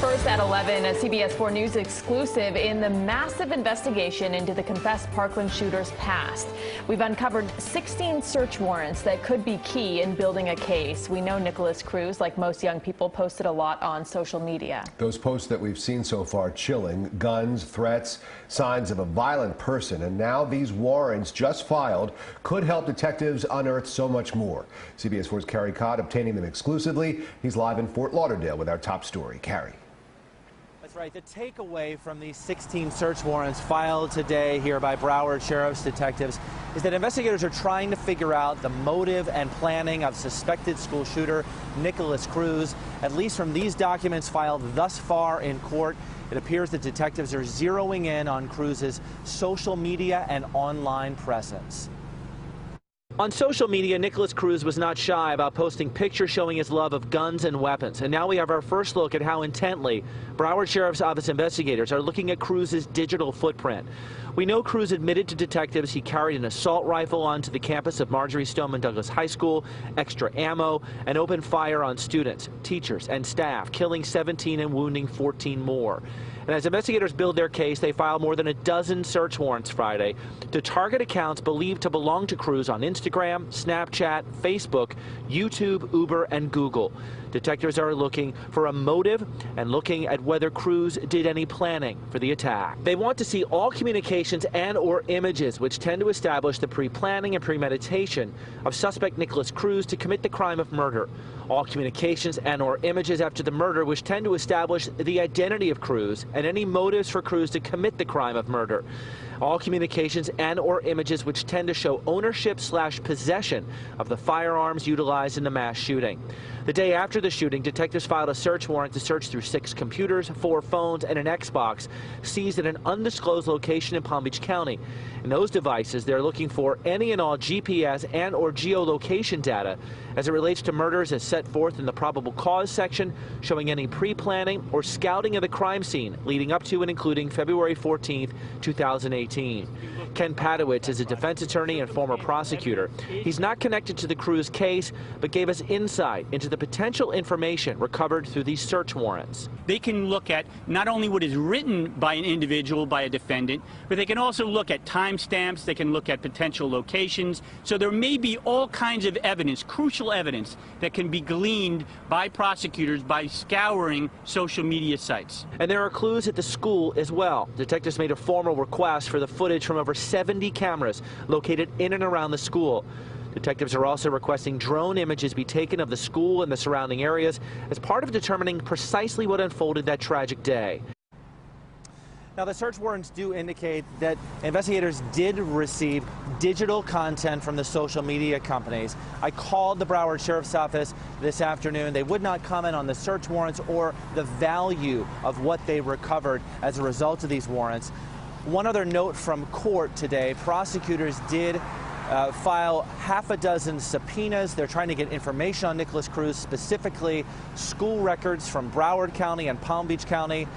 First at 11, a CBS 4 News exclusive in the massive investigation into the confessed Parkland shooter's past. We've uncovered 16 search warrants that could be key in building a case. We know Nikolas Cruz, like most young people, posted a lot on social media. Those posts that we've seen so far chilling, guns, threats, signs of a violent person, and now these warrants just filed could help detectives unearth so much more. CBS 4's Carrie Codd obtaining them exclusively. He's live in Fort Lauderdale with our top story. Carrie. That's right. The takeaway from these 16 search warrants filed today here by Broward Sheriff's detectives is that investigators are trying to figure out the motive and planning of suspected school shooter Nikolas Cruz. At least from these documents filed thus far in court, it appears that detectives are zeroing in on Cruz's social media and online presence. On social media, Nikolas Cruz was not shy about posting pictures showing his love of guns and weapons. And now we have our first look at how intently Broward Sheriff's Office investigators are looking at Cruz's digital footprint. We know Cruz admitted to detectives he carried an assault rifle onto the campus of Marjory Stoneman Douglas High School, extra ammo, and opened fire on students, teachers, and staff, killing 17 and wounding 14 more. And as investigators build their case, they filed more than a dozen search warrants Friday to target accounts believed to belong to Cruz on Instagram, Snapchat, Facebook, YouTube, Uber, and Google. Detectives are looking for a motive and looking at whether Cruz did any planning for the attack. They want to see all communications and/or images which tend to establish the pre-planning and premeditation of suspect Nikolas Cruz to commit the crime of murder. All communications and/or images after the murder which tend to establish the identity of Cruz and any motives for Cruz to commit the crime of murder. All communications and/or images which tend to show ownership/possession of the firearms utilized in the mass shooting. The day after the shooting, detectives filed a search warrant to search through 6 computers, 4 phones, and an Xbox seized at an undisclosed location in Palm Beach County. In those devices, they're looking for any and all GPS and/or geolocation data as it relates to murders as set forth in the probable cause section, showing any pre-planning or scouting of the crime scene leading up to and including February 14th, 2018. Ken Padowitz is a defense attorney and former prosecutor. He's not connected to the Cruz case, but gave us insight into the potential information recovered through these search warrants. They can look at not only what is written by an individual, by a defendant, but they can also look at timestamps, they can look at potential locations. So there may be all kinds of evidence, crucial evidence, that can be gleaned by prosecutors by scouring social media sites. And there are clues at the school as well. Detectives made a formal request for the footage from over 70 cameras located in and around the school. Detectives are also requesting drone images be taken of the school and the surrounding areas as part of determining precisely what unfolded that tragic day. Now, the search warrants do indicate that investigators did receive digital content from the social media companies. I called the Broward Sheriff's Office this afternoon. They would not comment on the search warrants or the value of what they recovered as a result of these warrants. One other note from court today, prosecutors did file half a dozen subpoenas. They're trying to get information on Nikolas Cruz, specifically school records from Broward County and Palm Beach County,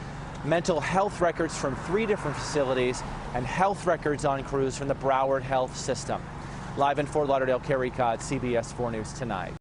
mental health records from 3 different facilities, and health records on Cruz from the Broward Health System. Live in Fort Lauderdale, Carrie Codd, CBS 4 News Tonight.